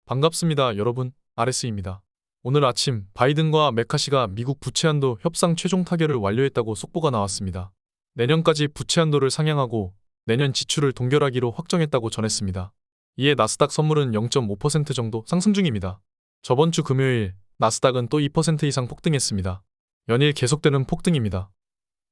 반갑습니다, 여러분. RS입니다. 오늘 아침 바이든과 메카시가 미국 부채 한도 협상 최종 타결을 완료했다고 속보가 나왔습니다. 내년까지 부채 한도를 상향하고 내년 지출을 동결하기로 확정했다고 전했습니다. 이에 나스닥 선물은 0.5% 정도 상승 중입니다. 저번 주 금요일 나스닥은 또 2% 이상 폭등했습니다. 연일 계속되는 폭등입니다.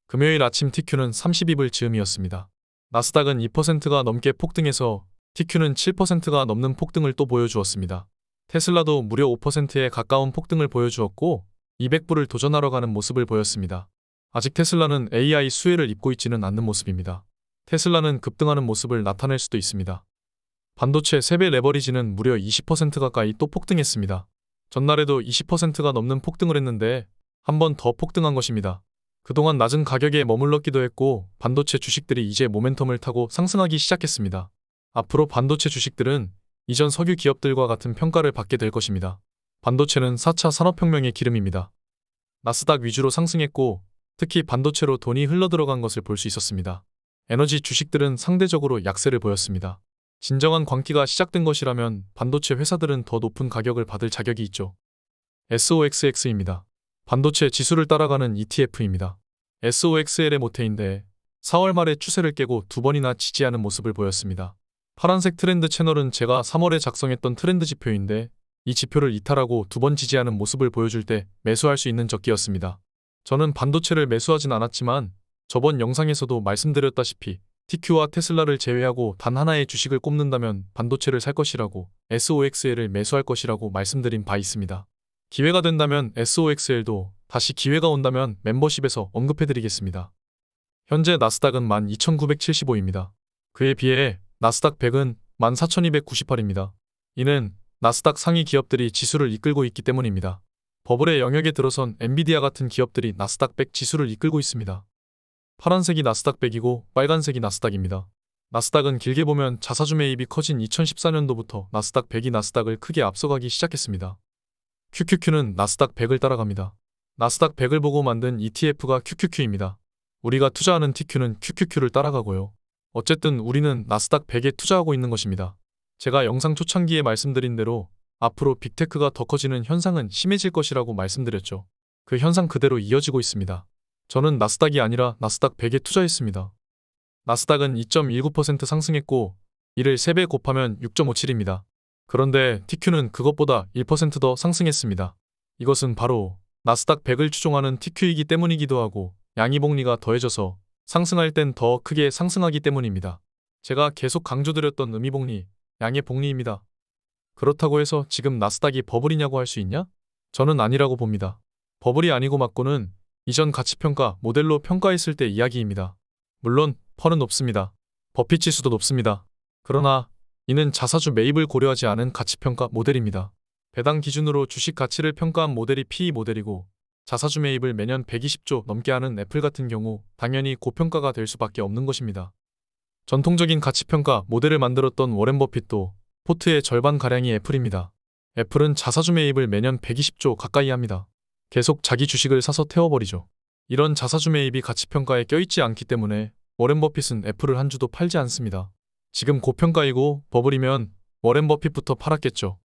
금요일 아침 TQ는 32불 즈음이었습니다. 나스닥은 2%가 넘게 폭등해서 TQ는 7%가 넘는 폭등을 또 보여주었습니다. 테슬라도 무려 5%에 가까운 폭등을 보여주었고 200불을 도전하러 가는 모습을 보였습니다. 아직 테슬라는 AI 수혜를 입고 있지는 않는 모습입니다. 테슬라는 급등하는 모습을 나타낼 수도 있습니다. 반도체 3배 레버리지는 무려 20% 가까이 또 폭등했습니다. 전날에도 20%가 넘는 폭등을 했는데 한 번 더 폭등한 것입니다. 그동안 낮은 가격에 머물렀기도 했고 반도체 주식들이 이제 모멘텀을 타고 상승하기 시작했습니다. 앞으로 반도체 주식들은 이전 석유 기업들과 같은 평가를 받게 될 것입니다. 반도체는 4차 산업혁명의 기름입니다. 나스닥 위주로 상승했고 특히 반도체로 돈이 흘러들어간 것을 볼 수 있었습니다. 에너지 주식들은 상대적으로 약세를 보였습니다. 진정한 광기가 시작된 것이라면 반도체 회사들은 더 높은 가격을 받을 자격이 있죠. SOXX입니다. 반도체 지수를 따라가는 ETF입니다. SOXL의 모태인데 4월 말에 추세를 깨고 2번이나 지지하는 모습을 보였습니다. 파란색 트렌드 채널은 제가 3월에 작성했던 트렌드 지표인데 이 지표를 이탈하고 2번 지지하는 모습을 보여줄 때 매수할 수 있는 적기였습니다. 저는 반도체를 매수하진 않았지만 저번 영상에서도 말씀드렸다시피 TQ와 테슬라를 제외하고 단 하나의 주식을 꼽는다면 반도체를 살 것이라고 SOXL을 매수할 것이라고 말씀드린 바 있습니다. 기회가 된다면 SOXL도 다시 기회가 온다면 멤버십에서 언급해드리겠습니다. 현재 나스닥은 12,975입니다. 그에 비해 나스닥 100은 14,298입니다. 이는 나스닥 상위 기업들이 지수를 이끌고 있기 때문입니다. 버블의 영역에 들어선 엔비디아 같은 기업들이 나스닥 100 지수를 이끌고 있습니다. 파란색이 나스닥 100이고 빨간색이 나스닥입니다. 나스닥은 길게 보면 자사주 매입이 커진 2014년도부터 나스닥 100이 나스닥을 크게 앞서가기 시작했습니다. QQQ는 나스닥 100을 따라갑니다. 나스닥 100을 보고 만든 ETF가 QQQ입니다. 우리가 투자하는 TQ는 QQQ를 따라가고요. 어쨌든 우리는 나스닥 100에 투자하고 있는 것입니다. 제가 영상 초창기에 말씀드린 대로 앞으로 빅테크가 더 커지는 현상은 심해질 것이라고 말씀드렸죠. 그 현상 그대로 이어지고 있습니다. 저는 나스닥이 아니라 나스닥 100에 투자했습니다. 나스닥은 2.19% 상승했고 이를 3배 곱하면 6.57입니다. 그런데 TQ는 그것보다 1% 더 상승했습니다. 이것은 바로 나스닥 100을 추종하는 TQ이기 때문이기도 하고 양이복리가 더해져서 상승할 땐 더 크게 상승하기 때문입니다. 제가 계속 강조드렸던 음이복리, 양의 복리입니다. 그렇다고 해서 지금 나스닥이 버블이냐고 할 수 있냐? 저는 아니라고 봅니다. 버블이 아니고 맞고는 이전 가치평가 모델로 평가했을 때 이야기입니다. 물론 펀은 높습니다. 버핏 지수도 높습니다. 그러나 이는 자사주 매입을 고려하지 않은 가치평가 모델입니다. 배당 기준으로 주식 가치를 평가한 모델이 PE 모델이고 자사주 매입을 매년 120조 넘게 하는 애플 같은 경우 당연히 고평가가 될 수밖에 없는 것입니다. 전통적인 가치평가 모델을 만들었던 워렌 버핏도 포트의 절반가량이 애플입니다. 애플은 자사주 매입을 매년 120조 가까이 합니다. 계속 자기 주식을 사서 태워버리죠. 이런 자사주 매입이 가치평가에 껴있지 않기 때문에 워렌 버핏은 애플을 한 주도 팔지 않습니다. 지금 고평가이고 버블이면 워렌 버핏부터 팔았겠죠.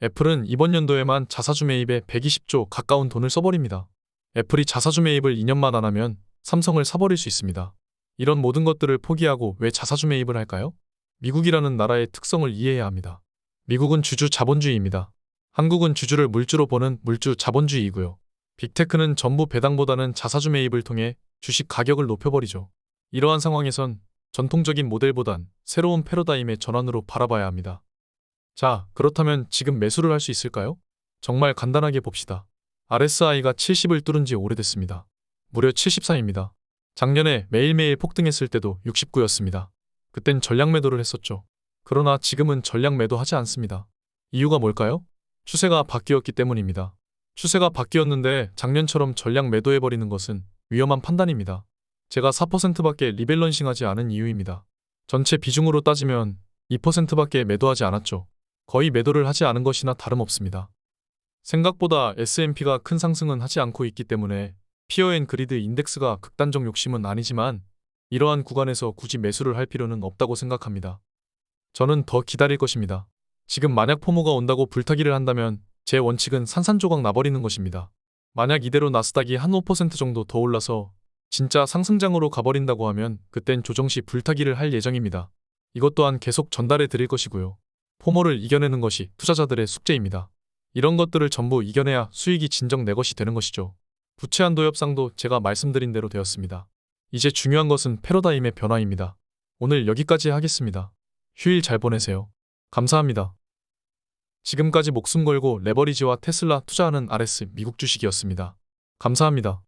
애플은 이번 연도에만 자사주 매입에 120조 가까운 돈을 써버립니다. 애플이 자사주 매입을 2년만 안 하면 삼성을 사버릴 수 있습니다. 이런 모든 것들을 포기하고 왜 자사주 매입을 할까요? 미국이라는 나라의 특성을 이해해야 합니다. 미국은 주주 자본주의입니다. 한국은 주주를 물주로 보는 물주 자본주의이고요. 빅테크는 전부 배당보다는 자사주 매입을 통해 주식 가격을 높여버리죠. 이러한 상황에선 전통적인 모델보단 새로운 패러다임의 전환으로 바라봐야 합니다. 자, 그렇다면 지금 매수를 할 수 있을까요? 정말 간단하게 봅시다. RSI가 70을 뚫은 지 오래됐습니다. 무려 74입니다. 작년에 매일매일 폭등했을 때도 69였습니다. 그땐 전량 매도를 했었죠. 그러나 지금은 전량 매도하지 않습니다. 이유가 뭘까요? 추세가 바뀌었기 때문입니다. 추세가 바뀌었는데 작년처럼 전량 매도해버리는 것은 위험한 판단입니다. 제가 4%밖에 리밸런싱하지 않은 이유입니다. 전체 비중으로 따지면 2%밖에 매도하지 않았죠. 거의 매도를 하지 않은 것이나 다름없습니다. 생각보다 S&P가 큰 상승은 하지 않고 있기 때문에 피어 앤 그리드 인덱스가 극단적 욕심은 아니지만 이러한 구간에서 굳이 매수를 할 필요는 없다고 생각합니다. 저는 더 기다릴 것입니다. 지금 만약 포모가 온다고 불타기를 한다면 제 원칙은 산산조각 나버리는 것입니다. 만약 이대로 나스닥이 한 5% 정도 더 올라서 진짜 상승장으로 가버린다고 하면 그땐 조정 시 불타기를 할 예정입니다. 이것 또한 계속 전달해 드릴 것이고요. 포모를 이겨내는 것이 투자자들의 숙제입니다. 이런 것들을 전부 이겨내야 수익이 진정 내 것이 되는 것이죠. 부채 한도 협상도 제가 말씀드린 대로 되었습니다. 이제 중요한 것은 패러다임의 변화입니다. 오늘 여기까지 하겠습니다. 휴일 잘 보내세요. 감사합니다. 지금까지 목숨 걸고 레버리지와 테슬라 투자하는 RS 미국 주식이었습니다. 감사합니다.